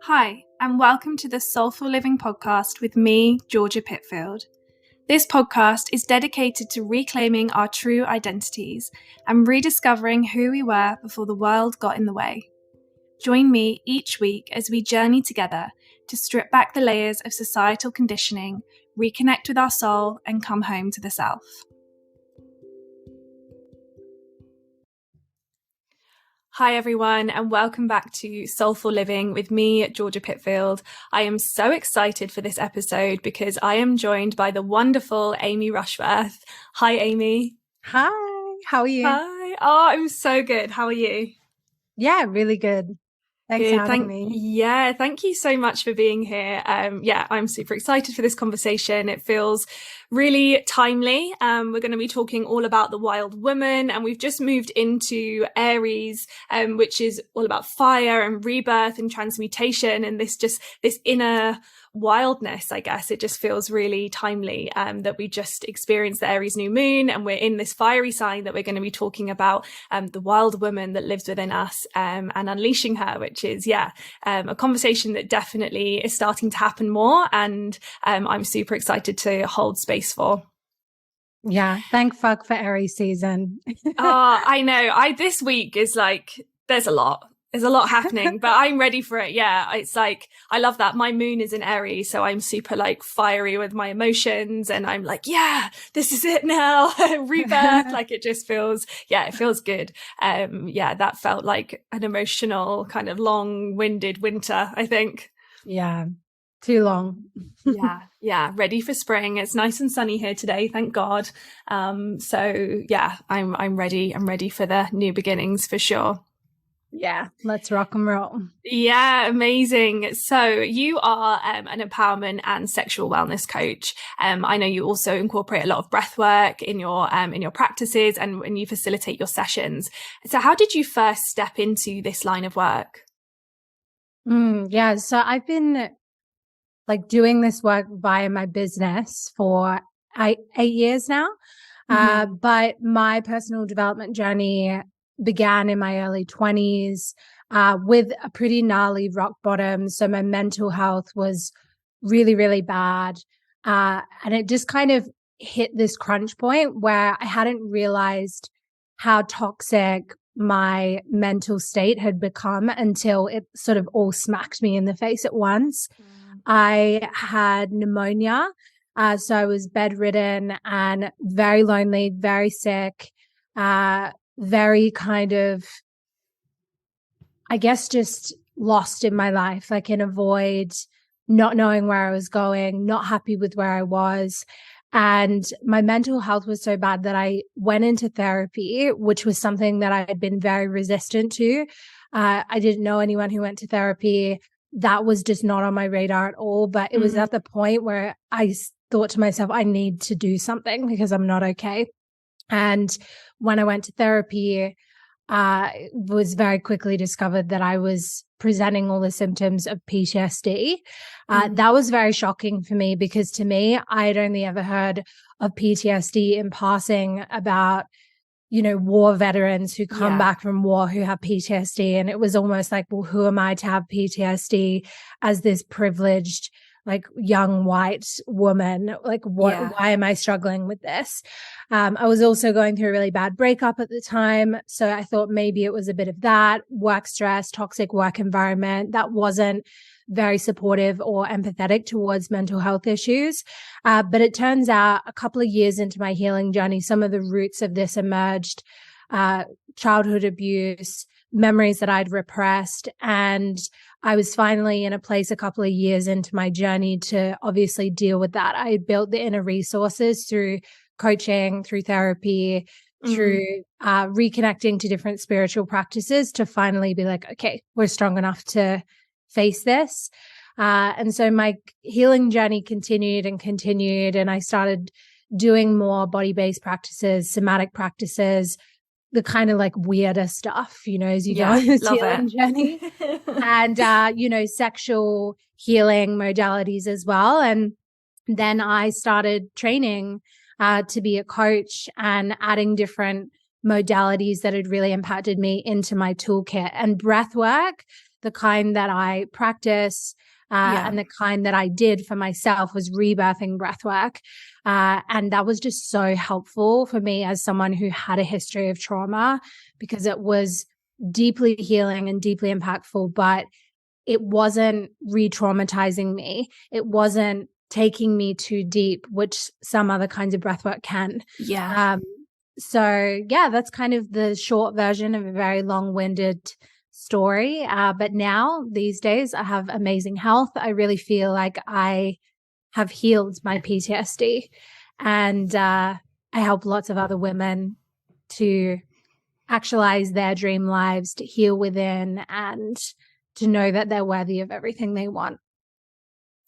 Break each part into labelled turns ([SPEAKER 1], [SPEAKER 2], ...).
[SPEAKER 1] Hi, and welcome to the Soulful Living podcast with me, Georgia Pitfield. This podcast is dedicated to reclaiming our true identities and rediscovering who we were before the world got in the way. Join me each week as we journey together to strip back the layers of societal conditioning, reconnect with our soul, and come home to the self. Hi everyone, and welcome back to Soulful Living with me, Georgia Pitfield. I am so excited for this episode because I am joined by the wonderful Amy Rushworth. Hi Amy.
[SPEAKER 2] Hi, how are you?
[SPEAKER 1] Hi. Oh, I'm so good. How are you?
[SPEAKER 2] Yeah, really good. Thanks for having me.
[SPEAKER 1] Yeah, thank you so much for being here. I'm super excited for this conversation. It feels really timely. We're going to be talking all about the wild woman, and we've just moved into Aries, which is all about fire and rebirth and transmutation, and this inner wildness, I guess. It just feels really timely that we just experienced the Aries new moon, and we're in this fiery sign that we're going to be talking about the wild woman that lives within us and unleashing her, which is a conversation that definitely is starting to happen more, and I'm super excited to hold space for.
[SPEAKER 2] Yeah, thank fuck for Aries season.
[SPEAKER 1] I know. This week is like, there's a lot happening, but I'm ready for it. Yeah, it's like, I love that. My moon is in Aries, so I'm super like fiery with my emotions, and I'm like, yeah, this is it now. Rebirth. Like it just feels, it feels good. That felt like an emotional kind of long-winded winter, I think.
[SPEAKER 2] Yeah, too long.
[SPEAKER 1] Ready for spring. It's nice and sunny here today, thank God. I'm ready. I'm ready for the new beginnings for sure.
[SPEAKER 2] Yeah, let's rock and roll.
[SPEAKER 1] Yeah, amazing. So you are an empowerment and sexual wellness coach. I know you also incorporate a lot of breath work in your practices and when you facilitate your sessions. So how did you first step into this line of work?
[SPEAKER 2] So I've been like doing this work via my business for 8 years now.
[SPEAKER 1] Mm-hmm.
[SPEAKER 2] But my personal development journey began in my early 20s with a pretty gnarly rock bottom. So my mental health was really, really bad. And it just kind of hit this crunch point where I hadn't realized how toxic my mental state had become until it sort of all smacked me in the face at once. I had pneumonia. So I was bedridden and very lonely, very sick, very kind of, I guess, just lost in my life, like in a void, not knowing where I was going, not happy with where I was. And my mental health was so bad that I went into therapy, which was something that I had been very resistant to. I didn't know anyone who went to therapy. That was just not on my radar at all. But it was at the point where I thought to myself, I need to do something because I'm not okay. And when I went to therapy, was very quickly discovered that I was presenting all the symptoms of PTSD. That was very shocking for me because to me, I had only ever heard of PTSD in passing about, war veterans who come back from war who have PTSD. And it was almost like, well, who am I to have PTSD as this privileged, like young white woman? Like why am I struggling with this? I was also going through a really bad breakup at the time. So I thought maybe it was a bit of that, work stress, toxic work environment that wasn't very supportive or empathetic towards mental health issues. But it turns out a couple of years into my healing journey, some of the roots of this emerged, childhood abuse, memories that I'd repressed. And I was finally in a place a couple of years into my journey to obviously deal with that. I built the inner resources through coaching, through therapy, through reconnecting to different spiritual practices to finally be like, okay, we're strong enough to face this. And so my healing journey continued, and I started doing more body-based practices, somatic practices, the kind of like weirder stuff, as you go on this healing journey. And, sexual healing modalities as well. And then I started training to be a coach and adding different modalities that had really impacted me into my toolkit. And breath work, the kind that I practice and the kind that I did for myself was rebirthing breathwork. And that was just so helpful for me as someone who had a history of trauma, because it was deeply healing and deeply impactful, but it wasn't re-traumatizing me. It wasn't taking me too deep, which some other kinds of breathwork can.
[SPEAKER 1] Yeah.
[SPEAKER 2] So yeah, that's kind of the short version of a very long-winded story. But now these days I have amazing health. I really feel like I have healed my PTSD, and I help lots of other women to actualize their dream lives, to heal within, and to know that they're worthy of everything they want.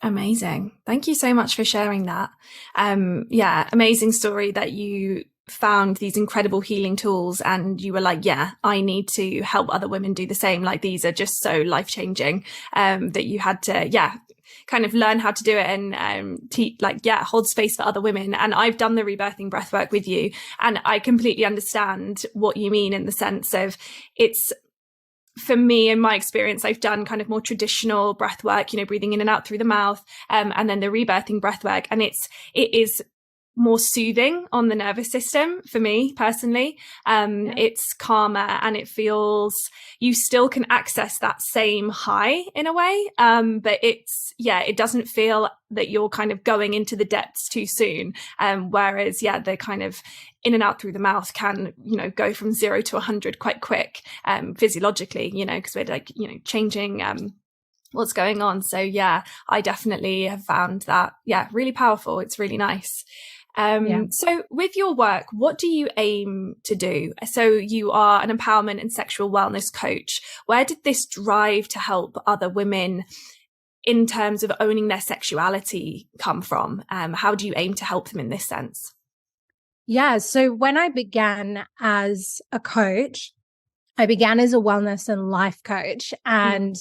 [SPEAKER 1] Amazing. Thank you so much for sharing that. Amazing story that you found these incredible healing tools and you were like, yeah, I need to help other women do the same. Like, these are just so life-changing, that you had to, kind of learn how to do it and hold space for other women. And I've done the rebirthing breathwork with you, and I completely understand what you mean in the sense of it's, for me, in my experience, I've done kind of more traditional breath work, breathing in and out through the mouth, and then the rebirthing breath work. And it is more soothing on the nervous system for me personally. It's calmer, and it feels, you still can access that same high in a way. But it doesn't feel that you're kind of going into the depths too soon. Whereas, the kind of in and out through the mouth can, go from 0 to 100 quite quick, physiologically, because we're like, changing, what's going on. So I definitely have found that, really powerful. It's really nice. So with your work, what do you aim to do? So you are an empowerment and sexual wellness coach. Where did this drive to help other women in terms of owning their sexuality come from? How do you aim to help them in this sense?
[SPEAKER 2] Yeah. So when I began as a coach, I began as a wellness and life coach. And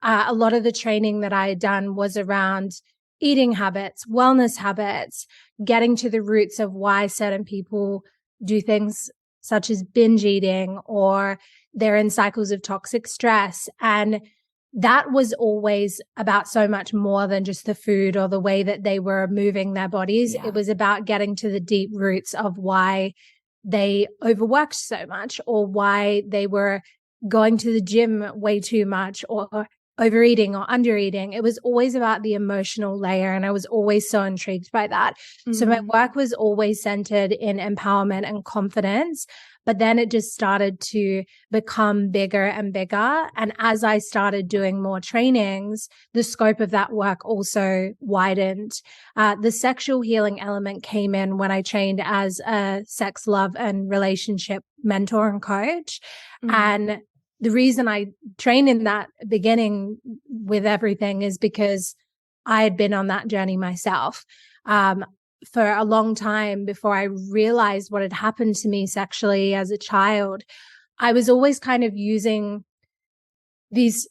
[SPEAKER 2] a lot of the training that I had done was around eating habits, wellness habits, getting to the roots of why certain people do things such as binge eating, or they're in cycles of toxic stress. And that was always about so much more than just the food or the way that they were moving their bodies. It was about getting to the deep roots of why they overworked so much, or why they were going to the gym way too much, or overeating or undereating. It was always about the emotional layer. And I was always so intrigued by that. So my work was always centered in empowerment and confidence. But then it just started to become bigger and bigger. And as I started doing more trainings, the scope of that work also widened. The sexual healing element came in when I trained as a sex, love, and relationship mentor and coach. And the reason I trained in that beginning with everything is because I had been on that journey myself. For a long time before I realized what had happened to me sexually as a child, I was always kind of using these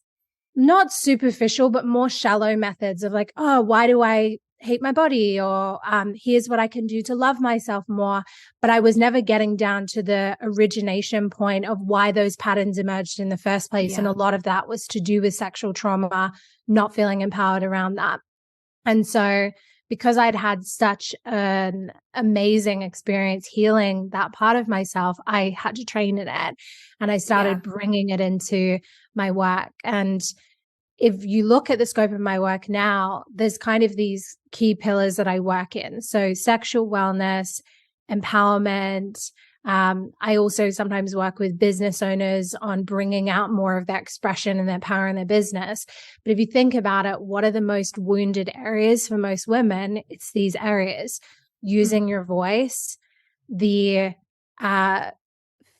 [SPEAKER 2] not superficial, but more shallow methods of like, oh, why do I hate my body? Or here's what I can do to love myself more. But I was never getting down to the origination point of why those patterns emerged in the first place. And a lot of that was to do with sexual trauma, not feeling empowered around that. And so because I'd had such an amazing experience healing that part of myself, I had to train in it. And I started bringing it into my work. And if you look at the scope of my work now, there's kind of these key pillars that I work in. So sexual wellness, empowerment. I also sometimes work with business owners on bringing out more of their expression and their power in their business. But if you think about it, what are the most wounded areas for most women? It's these areas: using your voice, the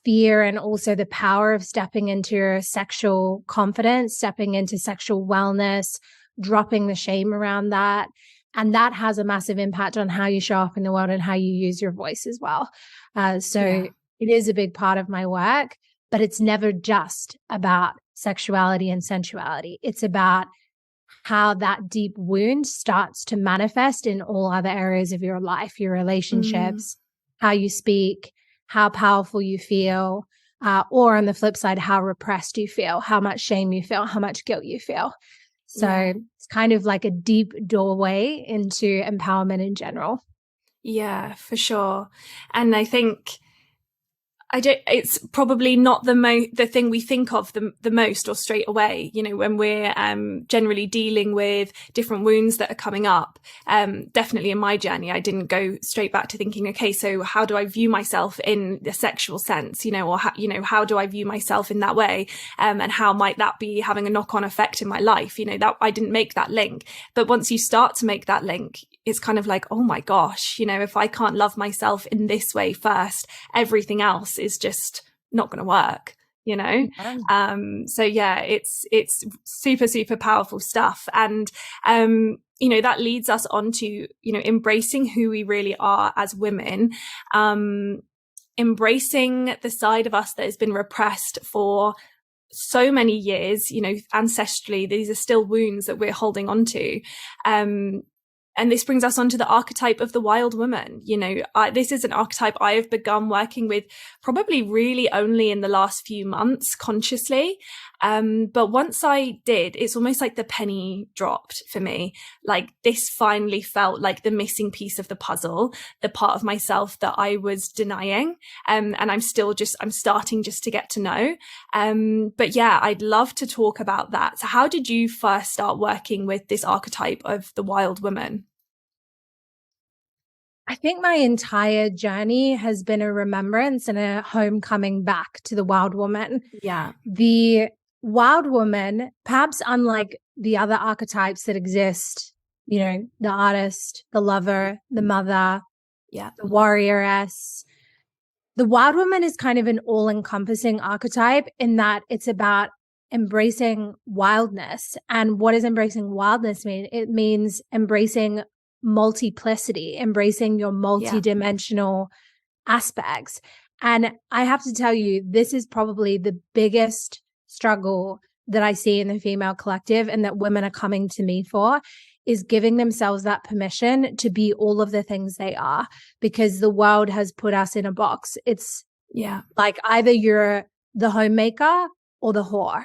[SPEAKER 2] fear, and also the power of stepping into your sexual confidence, stepping into sexual wellness, dropping the shame around that. And that has a massive impact on how you show up in the world and how you use your voice as well. It is a big part of my work, but it's never just about sexuality and sensuality. It's about how that deep wound starts to manifest in all other areas of your life, your relationships, how you speak, how powerful you feel, or on the flip side, how repressed you feel, how much shame you feel, how much guilt you feel. So it's kind of like a deep doorway into empowerment in general.
[SPEAKER 1] Yeah, for sure. And I think it's probably not the thing we think of the most or straight away, you know, when we're generally dealing with different wounds that are coming up. Definitely in my journey, I didn't go straight back to thinking, okay, so how do I view myself in a sexual sense, you know, or how do I view myself in that way? And how might that be having a knock-on effect in my life? You know, that I didn't make that link. But once you start to make that link, it's kind of like, oh my gosh, you know, if I can't love myself in this way first, everything else is just not going to work, you know? So yeah, it's super, super powerful stuff. And, you know, that leads us on to, you know, embracing who we really are as women, embracing the side of us that has been repressed for so many years, you know, ancestrally. These are still wounds that we're holding on to. And this brings us on to the archetype of the wild woman. You know, this is an archetype I have begun working with probably really only in the last few months consciously. But once I did, it's almost like the penny dropped for me. Like this finally felt like the missing piece of the puzzle, the part of myself that I was denying. And I'm starting just to get to know. But yeah, I'd love to talk about that. So how did you first start working with this archetype of the wild woman?
[SPEAKER 2] I think my entire journey has been a remembrance and a homecoming back to the wild woman.
[SPEAKER 1] Yeah.
[SPEAKER 2] The wild woman, perhaps unlike the other archetypes that exist, you know, the artist, the lover, the mother,
[SPEAKER 1] the
[SPEAKER 2] warrioress, the wild woman is kind of an all-encompassing archetype in that it's about embracing wildness. And what does embracing wildness mean? It means embracing multiplicity, embracing your multidimensional aspects. And I have to tell you, this is probably the biggest struggle that I see in the female collective and that women are coming to me for, is giving themselves that permission to be all of the things they are, because the world has put us in a box. It's like either you're the homemaker or the whore.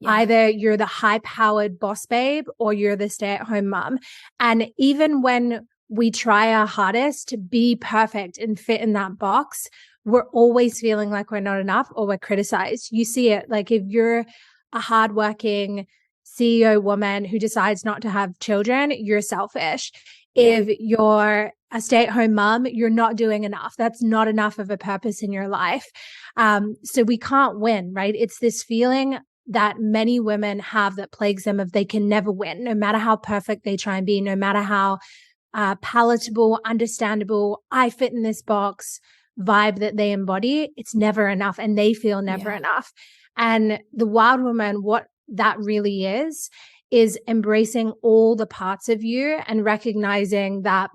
[SPEAKER 2] Either you're the high-powered boss babe or you're the stay-at-home mom. And even when we try our hardest to be perfect and fit in that box, we're always feeling like we're not enough or we're criticized. You see it. Like if you're a hardworking CEO woman who decides not to have children, you're selfish. If you're a stay-at-home mom, you're not doing enough. That's not enough of a purpose in your life. So we can't win, right? It's this feeling that many women have that plagues them of they can never win, no matter how perfect they try and be, no matter how palatable, understandable, I fit in this box vibe that they embody. It's never enough and they feel never enough. And the wild woman, what that really is embracing all the parts of you and recognizing that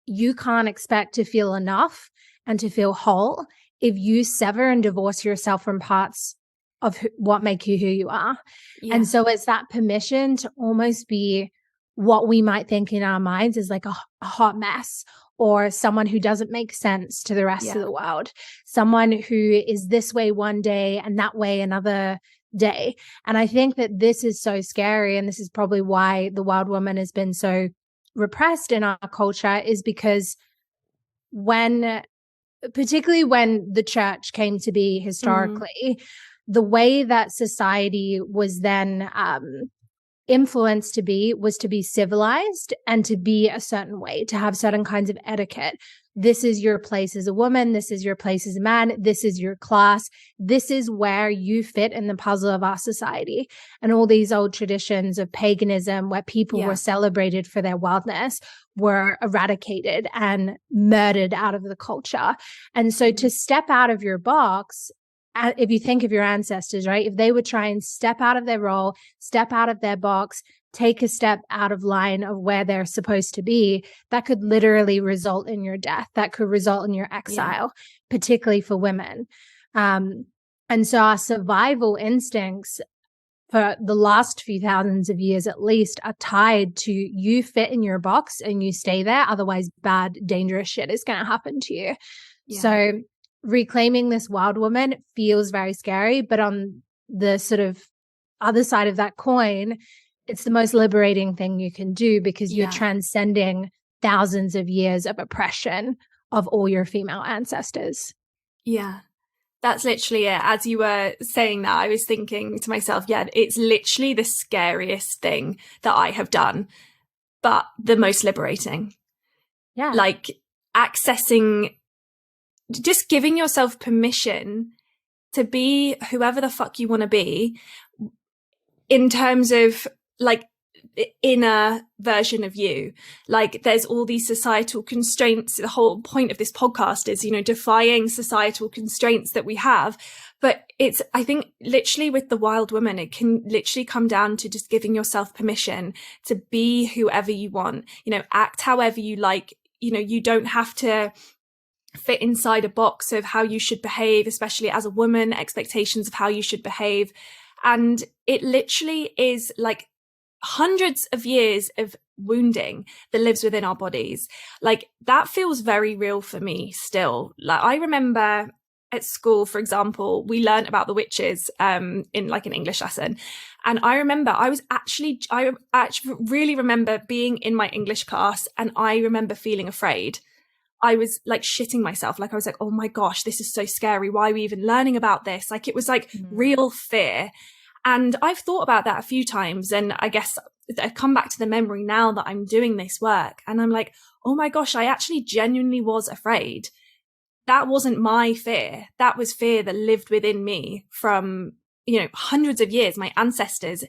[SPEAKER 2] you can't expect to feel enough and to feel whole if you sever and divorce yourself from parts of what make you who you are. And so it's that permission to almost be what we might think in our minds is like a hot mess, or someone who doesn't make sense to the rest of the world, someone who is this way one day and that way another day. And I think that this is so scary, and this is probably why the wild woman has been so repressed in our culture, is because particularly when the church came to be historically, the way that society was then influenced was to be civilized and to be a certain way, to have certain kinds of etiquette. This is your place as a woman. This is your place as a man. This is your class. This is where you fit in the puzzle of our society. And all these old traditions of paganism where people were celebrated for their wildness were eradicated and murdered out of the culture. And so to step out of your box, if you think of your ancestors, right? If they would try and step out of their role, step out of their box, take a step out of line of where they're supposed to be, that could literally result in your death. That could result in your exile, particularly for women. And so our survival instincts for the last few thousands of years, at least, are tied to you fit in your box and you stay there. Otherwise, bad, dangerous shit is going to happen to you. So reclaiming this wild woman feels very scary, but on the sort of other side of that coin, it's the most liberating thing you can do, because you're transcending thousands of years of oppression of all your female ancestors.
[SPEAKER 1] Yeah. That's literally it. As you were saying that, I was thinking to myself, yeah, it's literally the scariest thing that I have done, but the most liberating.
[SPEAKER 2] Yeah.
[SPEAKER 1] Like accessing, just giving yourself permission to be whoever the fuck you want to be, in terms of like inner version of you. Like there's all these societal constraints. The whole point of this podcast is, you know, defying societal constraints that we have. But it's, I think literally with the wild woman, it can literally come down to just giving yourself permission to be whoever you want, you know, act however you like. You know, you don't have to fit inside a box of how you should behave, especially as a woman, expectations of how you should behave. And it literally is like hundreds of years of wounding that lives within our bodies. Like that feels very real for me still. Like I remember at school, for example, we learned about the witches in like an English lesson. And I remember I actually really remember being in my English class, and I remember feeling afraid. I was like shitting myself. Like I was like, oh my gosh, this is so scary. Why are we even learning about this? Like it was like real fear. And I've thought about that a few times. And I guess I come back to the memory now that I'm doing this work. And I'm like, oh my gosh, I actually genuinely was afraid. That wasn't my fear. That was fear that lived within me from, you know, hundreds of years, my ancestors,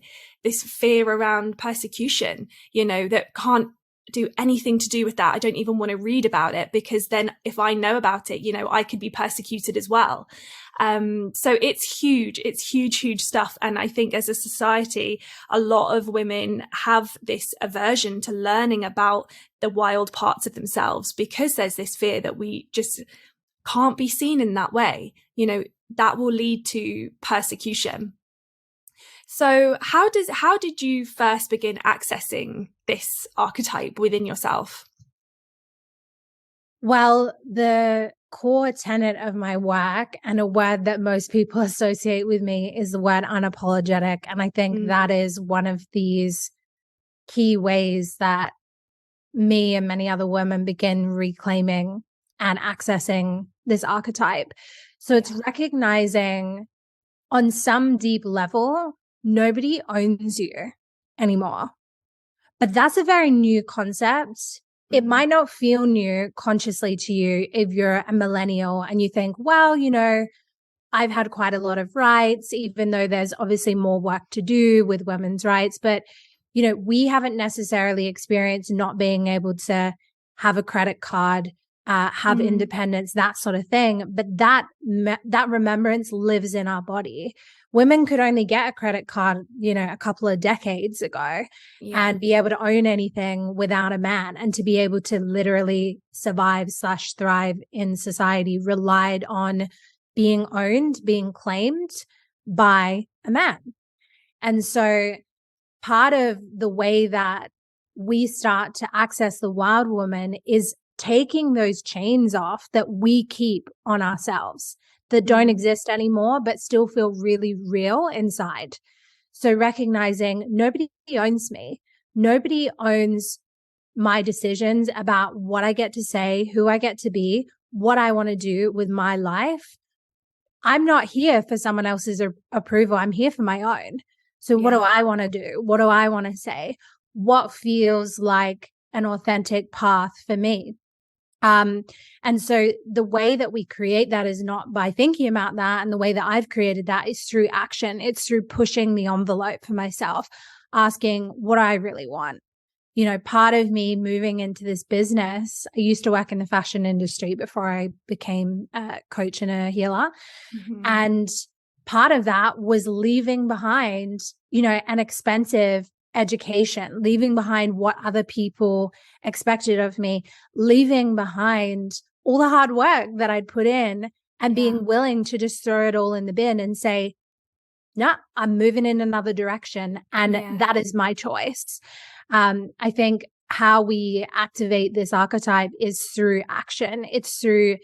[SPEAKER 1] this fear around persecution, you know, that can't do anything to do with that. I don't even want to read about it, because then if I know about it, you know, I could be persecuted as well. So it's huge stuff. And I think as a society, a lot of women have this aversion to learning about the wild parts of themselves, because there's this fear that we just can't be seen in that way. You know, that will lead to persecution. So how did you first begin accessing this archetype within yourself?
[SPEAKER 2] Well, the core tenet of my work, and a word that most people associate with me, is the word unapologetic. And I think that is one of these key ways that me and many other women begin reclaiming and accessing this archetype. So it's recognizing on some deep level, nobody owns you anymore. But that's a very new concept. It might not feel new consciously to you if you're a millennial and you think, well, you know, I've had quite a lot of rights, even though there's obviously more work to do with women's rights. But, you know, we haven't necessarily experienced not being able to have a credit card, have independence, that sort of thing. But that remembrance lives in our body. Women could only get a credit card, you know, a couple of decades ago and be able to own anything without a man, and to be able to literally survive/thrive in society relied on being owned, being claimed by a man. And so part of the way that we start to access the wild woman is taking those chains off that we keep on ourselves, that don't exist anymore, but still feel really real inside. So recognizing nobody owns me. Nobody owns my decisions about what I get to say, who I get to be, what I want to do with my life. I'm not here for someone else's approval. I'm here for my own. So what do I want to do? What do I want to say? What feels like an authentic path for me? And so the way that we create that is not by thinking about that. And the way that I've created that is through action. It's through pushing the envelope for myself, asking what I really want. You know, part of me moving into this business, I used to work in the fashion industry before I became a coach and a healer. And part of that was leaving behind, you know, an expensive education, leaving behind what other people expected of me, leaving behind all the hard work that I'd put in, and being willing to just throw it all in the bin and say, no, I'm moving in another direction. And that is my choice. I think how we activate this archetype is through action. It's through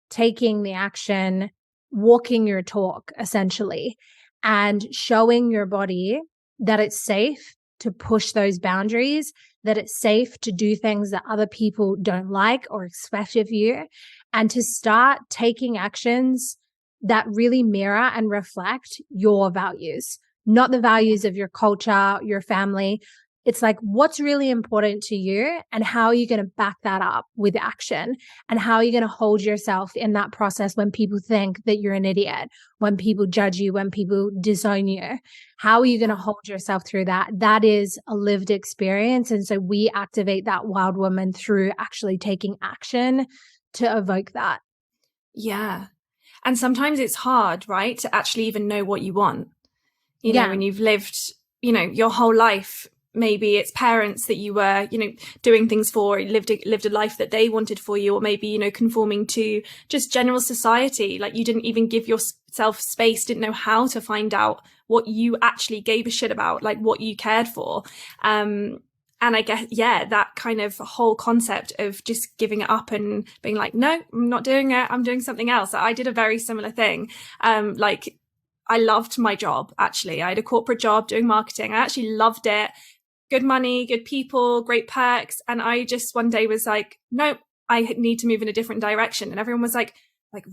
[SPEAKER 2] taking the action, walking your talk, essentially, and showing your body that it's safe to push those boundaries, that it's safe to do things that other people don't like or expect of you, and to start taking actions that really mirror and reflect your values, not the values of your culture, your family. It's like, what's really important to you, and how are you going to back that up with action? And how are you going to hold yourself in that process when people think that you're an idiot, when people judge you, when people disown you? How are you going to hold yourself through that? That is a lived experience. And so we activate that wild woman through actually taking action to evoke that.
[SPEAKER 1] Yeah. And sometimes it's hard, right, to actually even know what you want. You know, when you've lived, your whole life, maybe it's parents that you were, doing things for, lived a life that they wanted for you, or maybe, conforming to just general society. Like, you didn't even give yourself space, didn't know how to find out what you actually gave a shit about, like what you cared for. And I guess, that kind of whole concept of just giving it up and being like, no, I'm not doing it, I'm doing something else. I did a very similar thing. I loved my job, actually. I had a corporate job doing marketing. I actually loved it. Good money, good people, great perks. And I just one day was like, nope, I need to move in a different direction. And everyone was like,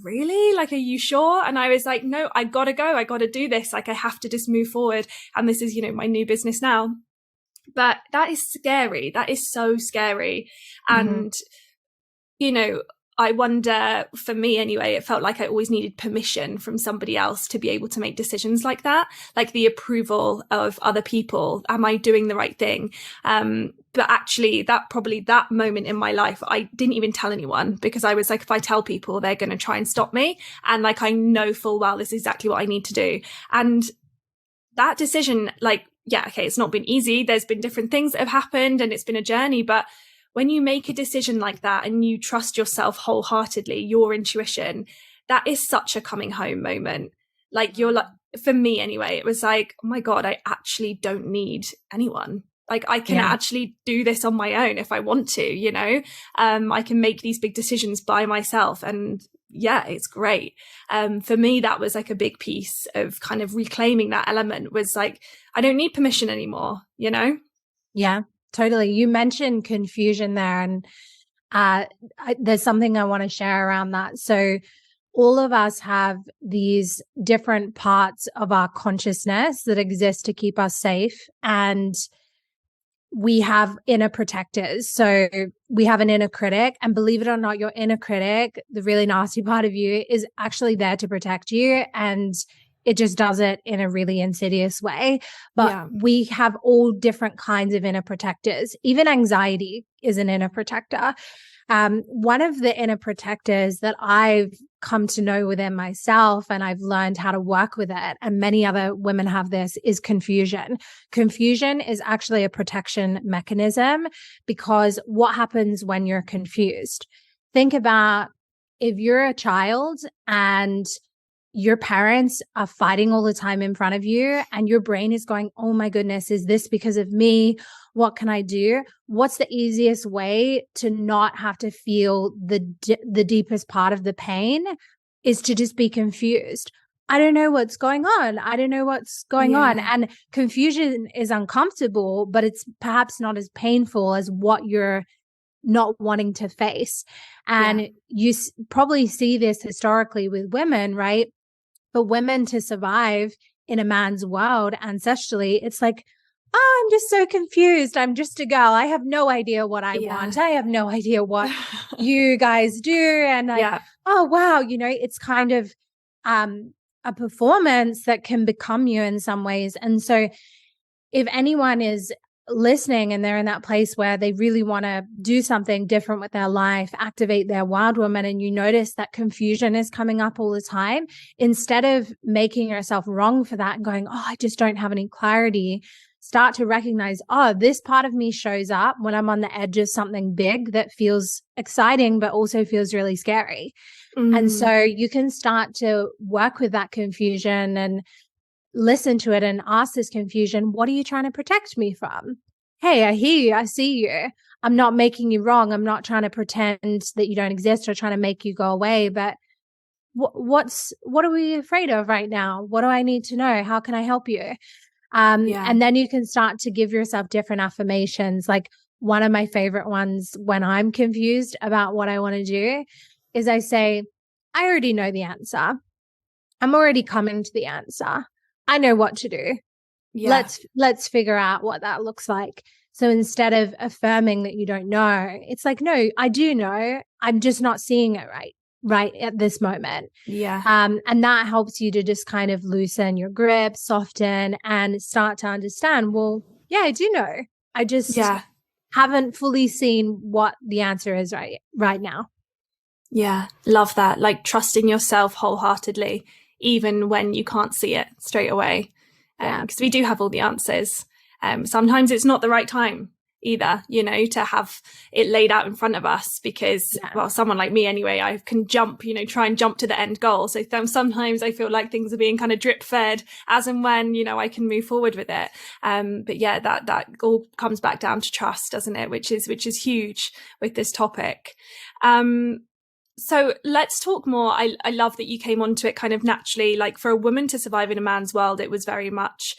[SPEAKER 1] really? Like, are you sure? And I was like, no, I gotta go. I gotta do this. Like, I have to just move forward. And this is, my new business now. But that is scary. That is so scary. And, I wonder, for me anyway, it felt like I always needed permission from somebody else to be able to make decisions like that, like the approval of other people. Am I doing the right thing? But actually, that moment in my life, I didn't even tell anyone, because I was like, if I tell people, they're going to try and stop me. And like, I know full well this is exactly what I need to do. And that decision, it's not been easy. There's been different things that have happened, and it's been a journey. But when you make a decision like that and you trust yourself wholeheartedly, your intuition, that is such a coming home moment. Like, you're like, for me anyway, it was like, oh my God, I actually don't need anyone. Like, I can actually do this on my own if I want to, I can make these big decisions by myself. And it's great. For me, that was like a big piece of kind of reclaiming that element, was like, I don't need permission anymore,
[SPEAKER 2] Yeah. Totally. You mentioned confusion there, and there's something I want to share around that. So all of us have these different parts of our consciousness that exist to keep us safe, and we have inner protectors. So we have an inner critic, and believe it or not, your inner critic, the really nasty part of you, is actually there to protect you, and it just does it in a really insidious way. But we have all different kinds of inner protectors. Even anxiety is an inner protector. One of the inner protectors that I've come to know within myself, and I've learned how to work with it, and many other women have this, is confusion. Confusion is actually a protection mechanism, because what happens when you're confused? Think about if you're a child and your parents are fighting all the time in front of you, and your brain is going, oh my goodness, is this because of me? What can I do? What's the easiest way to not have to feel the deepest part of the pain? Is to just be confused. I don't know what's going on. I don't know what's going on. And confusion is uncomfortable, but it's perhaps not as painful as what you're not wanting to face. And you probably see this historically with women, right? For women to survive in a man's world ancestrally, it's like, oh, I'm just so confused. I'm just a girl. I have no idea what I want. I have no idea what you guys do. And like, oh, wow, it's kind of a performance that can become you in some ways. And so if anyone is listening and they're in that place where they really want to do something different with their life, activate their wild woman, and you notice that confusion is coming up all the time, instead of making yourself wrong for that and going, oh, I just don't have any clarity, start to recognize, oh, this part of me shows up when I'm on the edge of something big that feels exciting, but also feels really scary. And so you can start to work with that confusion and listen to it and ask this confusion, what are you trying to protect me from? Hey, I hear you. I see you. I'm not making you wrong. I'm not trying to pretend that you don't exist or trying to make you go away, but what are we afraid of right now? What do I need to know? How can I help you?
[SPEAKER 1] Yeah.
[SPEAKER 2] And then you can start to give yourself different affirmations. Like one of my favorite ones when I'm confused about what I want to do is I say, I already know the answer. I'm already coming to the answer. I know what to do.
[SPEAKER 1] Yeah.
[SPEAKER 2] Let's figure out what that looks like. So instead of affirming that you don't know, it's like, no, I do know. I'm just not seeing it right at this moment.
[SPEAKER 1] Yeah.
[SPEAKER 2] And that helps you to just kind of loosen your grip, soften, and start to understand, well, yeah, I do know. I just
[SPEAKER 1] Yeah.
[SPEAKER 2] haven't fully seen what the answer is right now.
[SPEAKER 1] Yeah. Love that. Like trusting yourself wholeheartedly, even when you can't see it straight away.
[SPEAKER 2] Yeah.
[SPEAKER 1] Because we do have all the answers. Sometimes it's not the right time either, to have it laid out in front of us because, well, someone like me anyway, I can jump, try and jump to the end goal. So sometimes I feel like things are being kind of drip fed as and when, I can move forward with it. But yeah, that all comes back down to trust, doesn't it? Which is huge with this topic. So let's talk more. I love that you came onto it kind of naturally. Like for a woman to survive in a man's world, it was very much,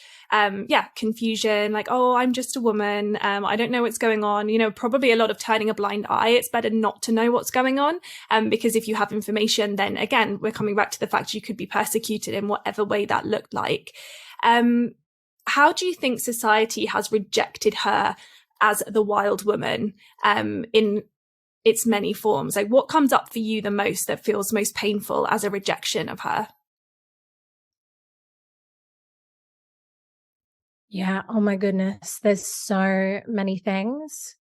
[SPEAKER 1] confusion. Like, oh, I'm just a woman. I don't know what's going on. Probably a lot of turning a blind eye. It's better not to know what's going on. Because if you have information, then again, we're coming back to the fact you could be persecuted in whatever way that looked like. How do you think society has rejected her as the wild woman, in its many forms? Like what comes up for you the most that feels most painful as a rejection of her?
[SPEAKER 2] Yeah. Oh my goodness. There's so many things.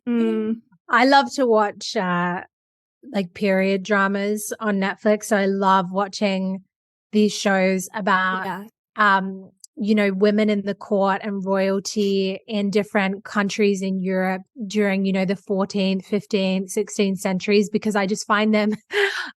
[SPEAKER 1] Mm.
[SPEAKER 2] I love to watch like period dramas on Netflix. So I love watching these shows about
[SPEAKER 1] Yeah.
[SPEAKER 2] women in the court and royalty in different countries in Europe during, the 14th, 15th, 16th centuries, because I just find them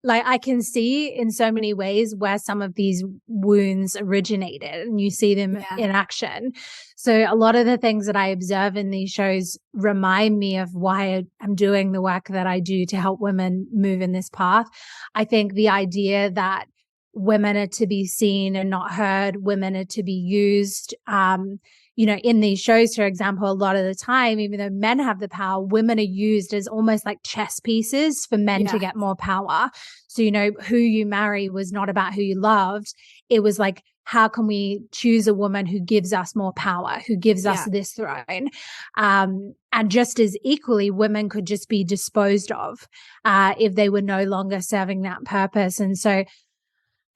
[SPEAKER 2] like I can see in so many ways where some of these wounds originated and you see them in action. So a lot of the things that I observe in these shows remind me of why I'm doing the work that I do to help women move in this path. I think the idea that women are to be seen and not heard, women are to be used. In these shows, for example, a lot of the time, even though men have the power, women are used as almost like chess pieces for men to get more power. So, who you marry was not about who you loved. It was like, how can we choose a woman who gives us more power, who gives us this throne? And just as equally, women could just be disposed of if they were no longer serving that purpose. And so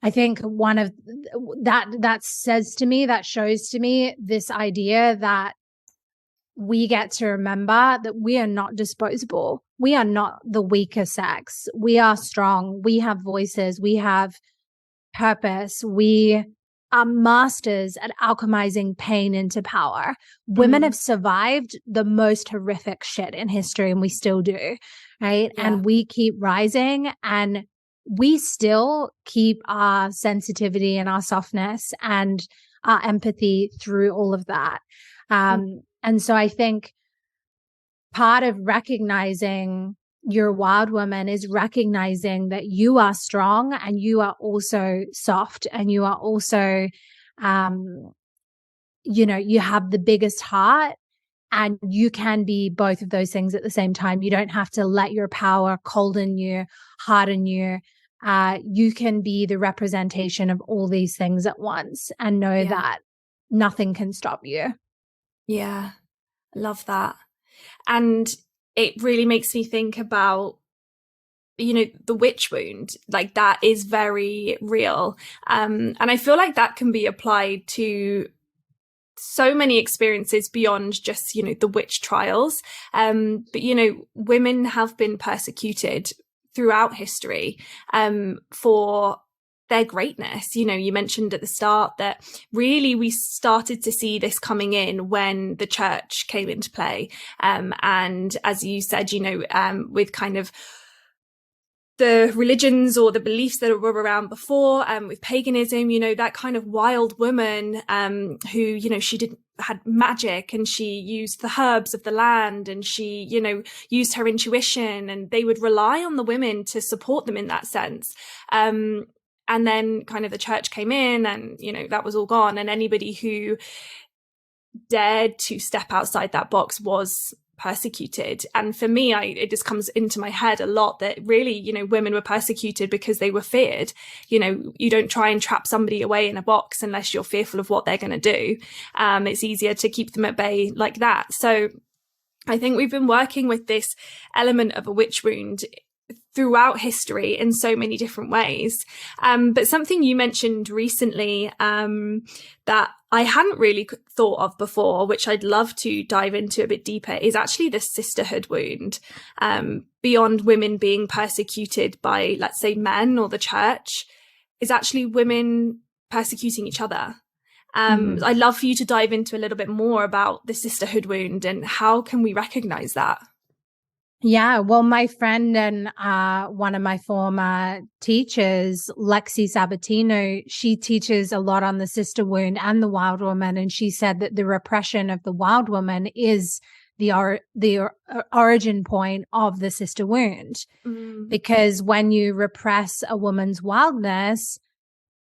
[SPEAKER 2] I think one of that shows to me this idea that we get to remember that we are not disposable. We are not the weaker sex. We are strong. We have voices. We have purpose. We are masters at alchemizing pain into power. Women have survived the most horrific shit in history, and we still do, right? And we keep rising, and we still keep our sensitivity and our softness and our empathy through all of that. And so I think part of recognizing you're a wild woman is recognizing that you are strong and you are also soft and you are also, you have the biggest heart and you can be both of those things at the same time. You don't have to let your power colden you, harden you. You can be the representation of all these things at once and know that nothing can stop you.
[SPEAKER 1] Yeah. I love that. And it really makes me think about, the witch wound. Like that is very real. And I feel like that can be applied to so many experiences beyond just, the witch trials. But, women have been persecuted throughout history for their greatness. You mentioned at the start that really we started to see this coming in when the church came into play. And as you said, with kind of the religions or the beliefs that were around before, with paganism, that kind of wild woman, who, she had magic, and she used the herbs of the land, and she, used her intuition, and they would rely on the women to support them in that sense. And then kind of the church came in, and, that was all gone. And anybody who dared to step outside that box was persecuted. And for me, it just comes into my head a lot that really, women were persecuted because they were feared. You don't try and trap somebody away in a box unless you're fearful of what they're going to do. It's easier to keep them at bay like that. So I think we've been working with this element of a witch wound throughout history in so many different ways. But something you mentioned recently, that I hadn't really thought of before, which I'd love to dive into a bit deeper, is actually the sisterhood wound. Beyond women being persecuted by, let's say, men or the church, is actually women persecuting each other. I'd love for you to dive into a little bit more about the sisterhood wound and how can we recognize that?
[SPEAKER 2] Yeah, well, my friend and one of my former teachers, Lexi Sabatino, she teaches a lot on the sister wound and the wild woman. And she said that the repression of the wild woman is the origin point of the sister wound. Because when you repress a woman's wildness,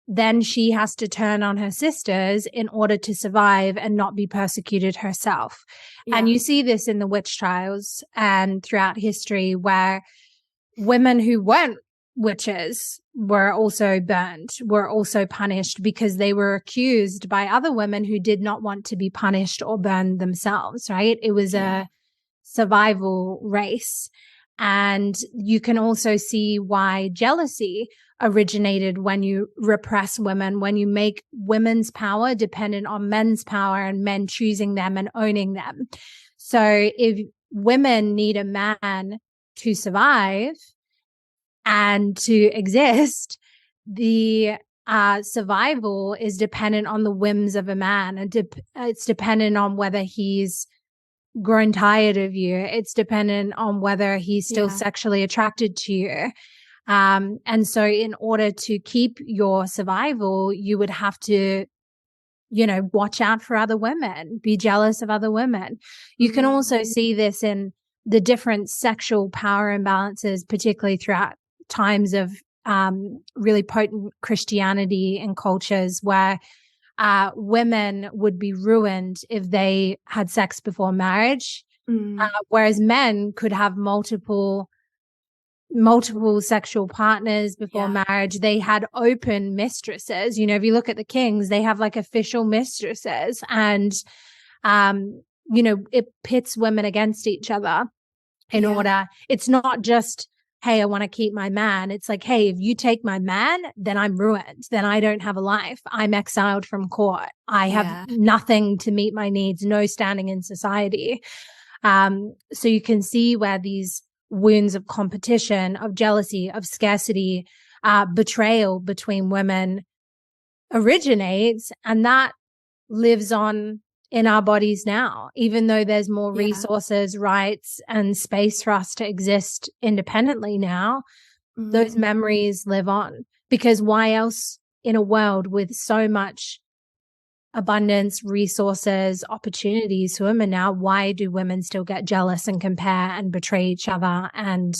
[SPEAKER 2] then she has to turn on her sisters in order to survive and not be persecuted herself. Yeah. And you see this in the witch trials and throughout history, where women who weren't witches were also burned, were also punished because they were accused by other women who did not want to be punished or burned themselves, right? It was a survival race. And you can also see why jealousy originated when you repress women, when you make women's power dependent on men's power and men choosing them and owning them. So if women need a man to survive and to exist, the survival is dependent on the whims of a man. And it's dependent on whether he's grown tired of you. It's dependent on whether he's still sexually attracted to you. And so in order to keep your survival, you would have to, watch out for other women, be jealous of other women. You can also see this in the different sexual power imbalances, particularly throughout times of really potent Christianity and cultures where women would be ruined if they had sex before marriage, whereas men could have multiple sexual partners before marriage. They had open mistresses. If you look at the kings, they have like official mistresses, and it pits women against each other in order. It's not just, hey, I want to keep my man. It's like, hey, if you take my man, then I'm ruined. Then I don't have a life. I'm exiled from court. I have nothing to meet my needs, no standing in society. So you can see where these wounds of competition, of jealousy, of scarcity, betrayal between women originates, and that lives on in our bodies now, even though there's more resources, rights, and space for us to exist independently now. Those memories live on, because why else in a world with so much abundance, resources, opportunities for women now, why do women still get jealous and compare and betray each other and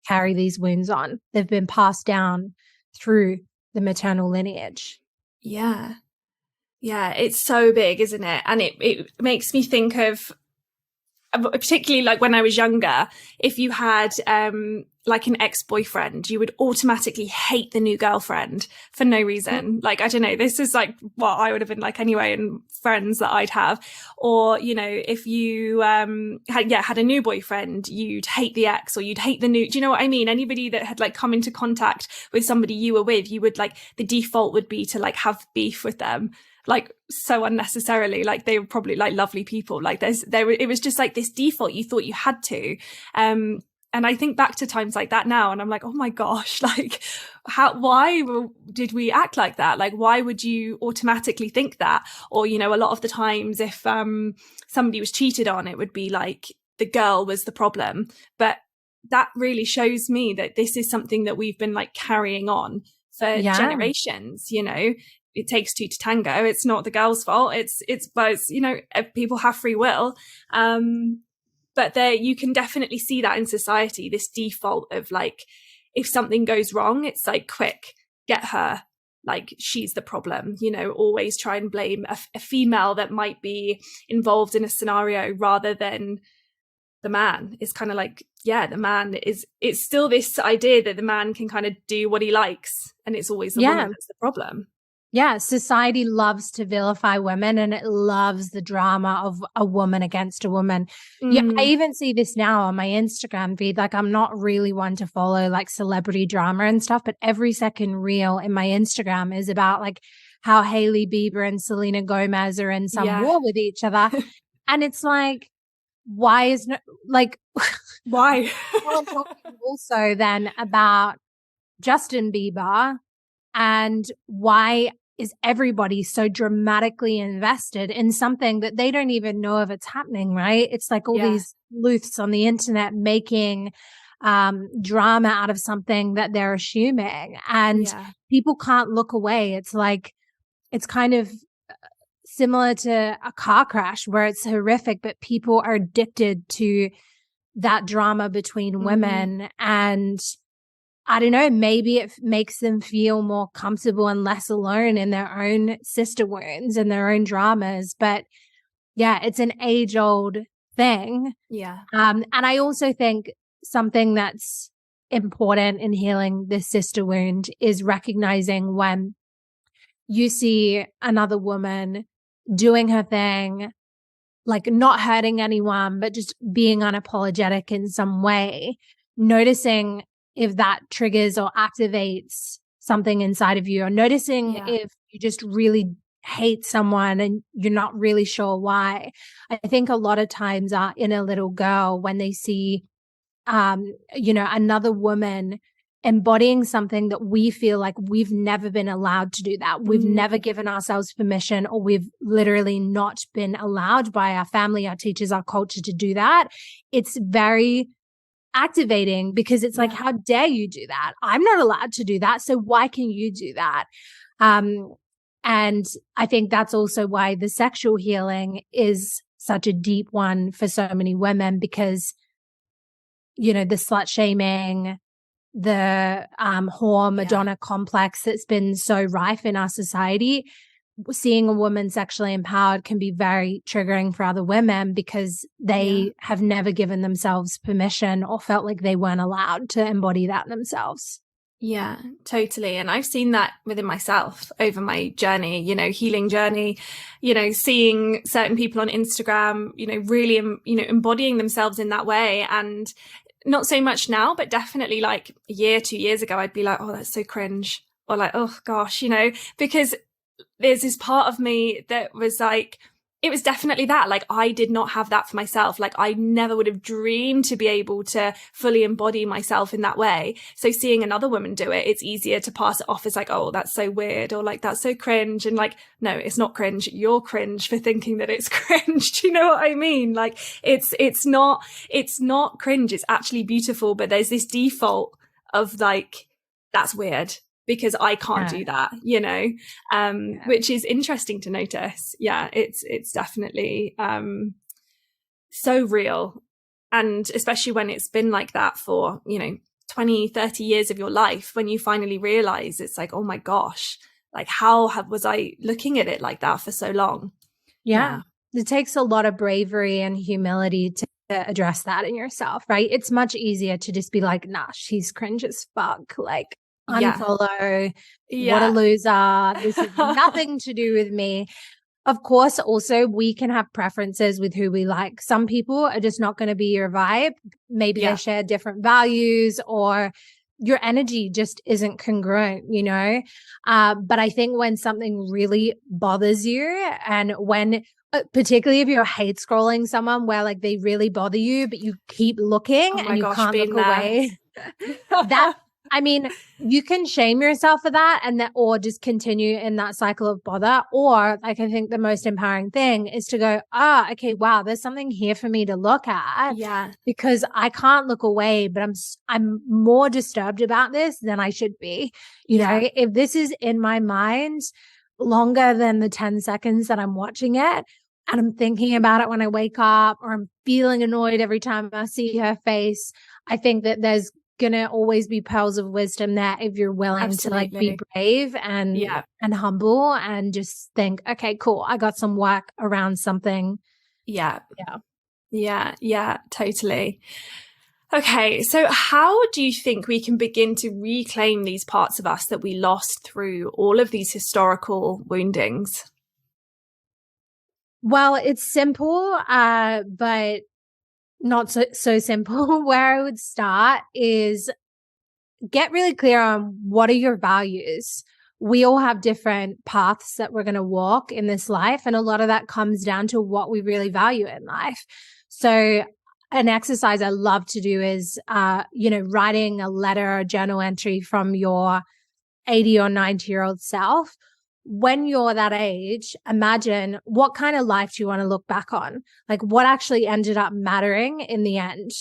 [SPEAKER 2] carry these wounds on? They've been passed down through the maternal lineage.
[SPEAKER 1] Yeah, it's so big, isn't it? And it makes me think of, particularly like when I was younger, if you had like an ex-boyfriend, you would automatically hate the new girlfriend for no reason. Like, I don't know, this is like what I would have been like anyway, and friends that I'd have. Or, if you had a new boyfriend, you'd hate the ex, or you'd hate the new, do you know what I mean? Anybody that had like come into contact with somebody you were with, you would like, the default would be to like have beef with them, like so unnecessarily. Like they were probably like lovely people. Like it was just like this default, you thought you had to. And I think back to times like that now, and I'm like, oh my gosh, like why did we act like that? Like, why would you automatically think that? Or, a lot of the times if somebody was cheated on, it would be like the girl was the problem. But that really shows me that this is something that we've been like carrying on for generations. You know, it takes two to tango. It's not the girl's fault. It's both, you know, people have free will. But there, you can definitely see that in society, this default of like, if something goes wrong, it's like, quick, get her. Like, she's the problem, you know, always try and blame a female that might be involved in a scenario rather than the man. Is kind of like, yeah, the man is, it's still this idea that the man can kind of do what he likes, and it's always the woman that's the problem.
[SPEAKER 2] Yeah, society loves to vilify women, and it loves the drama of a woman against a woman. Yeah, I even see this now on my Instagram feed. Like, I'm not really one to follow like celebrity drama and stuff, but every second reel in my Instagram is about like how Hailey Bieber and Selena Gomez are in some war with each other. And it's like, why is no, like,
[SPEAKER 1] why?
[SPEAKER 2] I'm talking also then about Justin Bieber, and why is everybody so dramatically invested in something that they don't even know if it's happening, right? It's like all these sleuths on the internet making drama out of something that they're assuming, and people can't look away. It's like, it's kind of similar to a car crash where it's horrific, but people are addicted to that drama between women. And I don't know, maybe it makes them feel more comfortable and less alone in their own sister wounds and their own dramas. But yeah, it's an age-old thing.
[SPEAKER 1] Yeah.
[SPEAKER 2] And I also think something that's important in healing this sister wound is recognizing when you see another woman doing her thing, like not hurting anyone, but just being unapologetic in some way, noticing if that triggers or activates something inside of you, or noticing if you just really hate someone and you're not really sure why. I think a lot of times our inner little girl, when they see, you know, another woman embodying something that we feel like we've never been allowed to do that. We've never given ourselves permission, or we've literally not been allowed by our family, our teachers, our culture to do that. It's very activating, because it's like, how dare you do that? I'm not allowed to do that. So why can you do that? And I think that's also why the sexual healing is such a deep one for so many women, because, you know, the slut shaming, the whore Madonna complex that's been so rife in our society, seeing a woman sexually empowered can be very triggering for other women, because they have never given themselves permission or felt like they weren't allowed to embody that themselves.
[SPEAKER 1] Yeah, totally. And I've seen that within myself over my journey, you know, healing journey, you know, seeing certain people on Instagram, you know, really, you know, embodying themselves in that way. And not so much now, but definitely like a year, 2 years ago, I'd be like, oh, that's so cringe. Or like, oh gosh, you know, because there's this part of me that was like, it was definitely that. Like, I did not have that for myself. Like, I never would have dreamed to be able to fully embody myself in that way. So seeing another woman do it, it's easier to pass it off as like, oh, that's so weird, or like, that's so cringe. And like, no, it's not cringe. You're cringe for thinking that it's cringe. Do you know what I mean? Like, it's not cringe. It's actually beautiful. But there's this default of like, that's weird, because I can't do that, you know, which is interesting to notice. Yeah, it's definitely so real. And especially when it's been like that for, you know, 20, 30 years of your life, when you finally realize it's like, oh my gosh, like was I looking at it like that for so long?
[SPEAKER 2] Yeah. It takes a lot of bravery and humility to address that in yourself, right? It's much easier to just be like, nah, she's cringe as fuck. Like, unfollow, what a loser, this has nothing to do with me. Of course, also we can have preferences with who we like. Some people are just not going to be your vibe. Maybe they share different values, or your energy just isn't congruent, you know? But I think when something really bothers you, and when particularly if you're hate scrolling someone where like they really bother you, but you keep looking and you can't look away, I mean, you can shame yourself for that and that, or just continue in that cycle of bother. Or like, I think the most empowering thing is to go, okay, wow, there's something here for me to look at.
[SPEAKER 1] Yeah.
[SPEAKER 2] Because I can't look away, but I'm more disturbed about this than I should be. You know, if this is in my mind longer than the 10 seconds that I'm watching it, and I'm thinking about it when I wake up, or I'm feeling annoyed every time I see her face, I think that there's gonna always be pearls of wisdom there if you're willing to like be brave and humble and just think, okay, cool, I got some work around something.
[SPEAKER 1] Yeah, totally. Okay, so how do you think we can begin to reclaim these parts of us that we lost through all of these historical woundings?
[SPEAKER 2] Well, it's simple, but not so simple. Where I would start is get really clear on what are your values. We all have different paths that we're going to walk in this life. And a lot of that comes down to what we really value in life. So an exercise I love to do is, writing a letter or journal entry from your 80 or 90-year-old self. When you're that age, imagine what kind of life do you want to look back on? Like what actually ended up mattering in the end?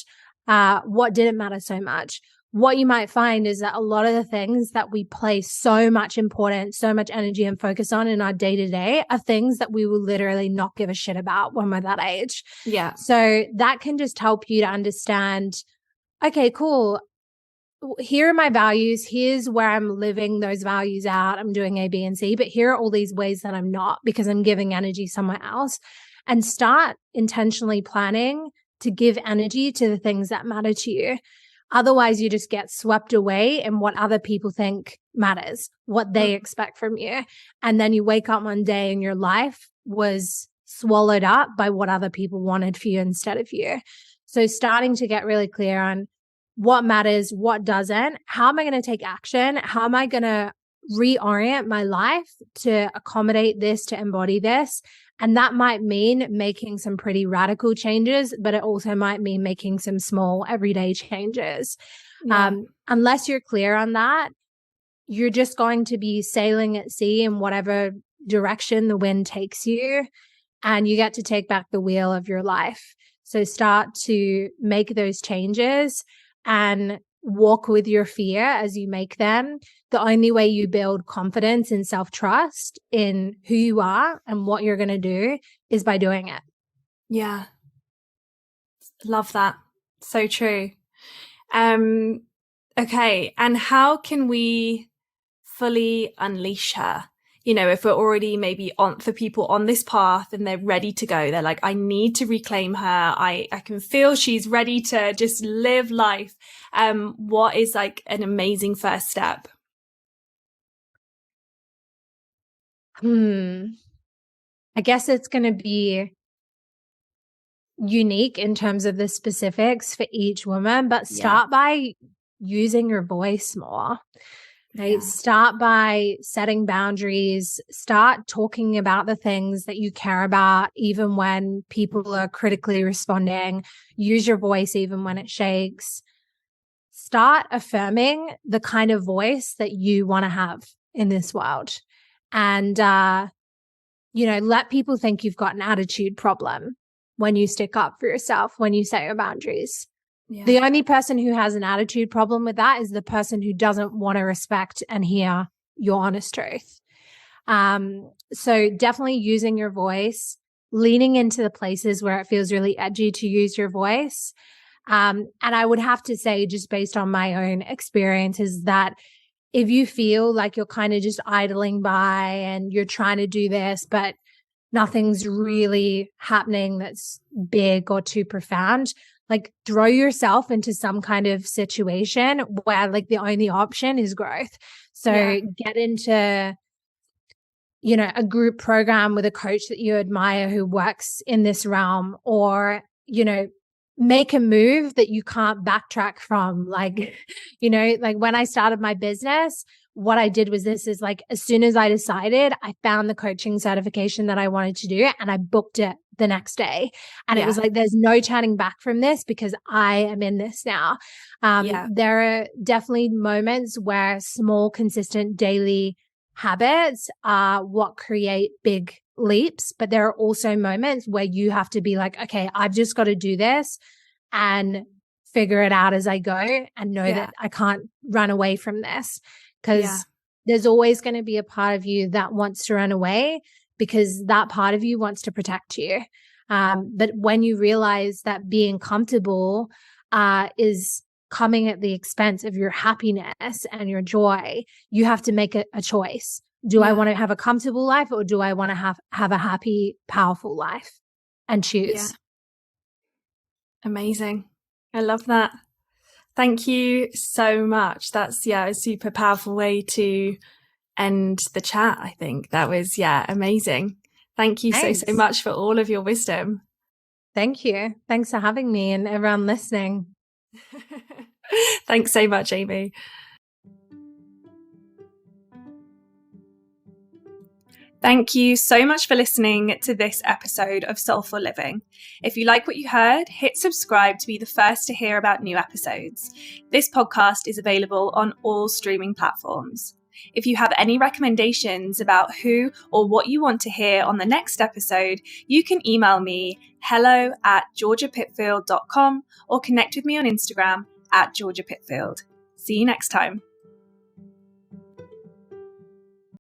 [SPEAKER 2] What didn't matter so much? What you might find is that a lot of the things that we place so much importance, so much energy and focus on in our day to day are things that we will literally not give a shit about when we're that age.
[SPEAKER 1] Yeah.
[SPEAKER 2] So that can just help you to understand, okay, cool. Here are my values. Here's where I'm living those values out. I'm doing A, B, and C, but here are all these ways that I'm not because I'm giving energy somewhere else. And start intentionally planning to give energy to the things that matter to you. Otherwise, you just get swept away in what other people think matters, what they expect from you. And then you wake up one day and your life was swallowed up by what other people wanted for you instead of you. So starting to get really clear on what matters, what doesn't, how am I going to take action? How am I going to reorient my life to accommodate this, to embody this? And that might mean making some pretty radical changes, but it also might mean making some small everyday changes. Unless you're clear on that, you're just going to be sailing at sea in whatever direction the wind takes you, and you get to take back the wheel of your life. So start to make those changes and walk with your fear as you make them. The only way you build confidence and self-trust in who you are and what you're going to do is by doing it.
[SPEAKER 1] Yeah. Love that. So true. Okay. And how can we fully unleash her? You know, if we're already maybe for people on this path and they're ready to go, they're like, I need to reclaim her. I can feel she's ready to just live life. What is like an amazing first step?
[SPEAKER 2] I guess it's going to be unique in terms of the specifics for each woman, but start by using your voice more. Right? Start by setting boundaries, start talking about the things that you care about, even when people are critically responding. Use your voice even when it shakes. Start affirming the kind of voice that you want to have in this world. And, let people think you've got an attitude problem when you stick up for yourself, when you set your boundaries. Yeah. The only person who has an attitude problem with that is the person who doesn't want to respect and hear your honest truth. So definitely using your voice, leaning into the places where it feels really edgy to use your voice. And I would have to say, just based on my own experiences, that if you feel like you're kind of just idling by and you're trying to do this, but nothing's really happening that's big or too profound, like throw yourself into some kind of situation where like the only option is growth. So get into, a group program with a coach that you admire who works in this realm, or, make a move that you can't backtrack from. Like, like when I started my business, what I did was this is like, as soon as I decided, I found the coaching certification that I wanted to do and I booked it the next day. And it
[SPEAKER 1] Yeah.
[SPEAKER 2] was like, there's no turning back from this because I am in this now. There are definitely moments where small, consistent daily habits are what create big leaps. But there are also moments where you have to be like, okay, I've just got to do this and figure it out as I go and know that I can't run away from this, because there's always going to be a part of you that wants to run away because that part of you wants to protect you. But when you realize that being comfortable is coming at the expense of your happiness and your joy, you have to make a choice. Do I want to have a comfortable life, or do I want to have a happy, powerful life? And choose.
[SPEAKER 1] Yeah. Amazing. I love that. Thank you so much. That's a super powerful way to end the chat. I think that was amazing. Thank you so much for all of your wisdom.
[SPEAKER 2] Thank you. Thanks for having me and everyone listening.
[SPEAKER 1] Thanks so much, Amy. Thank you so much for listening to this episode of Soulful Living. If you like what you heard, hit subscribe to be the first to hear about new episodes. This podcast is available on all streaming platforms. If you have any recommendations about who or what you want to hear on the next episode, you can email me hello@georgiapitfield.com or connect with me on Instagram @georgiapitfield. See you next time.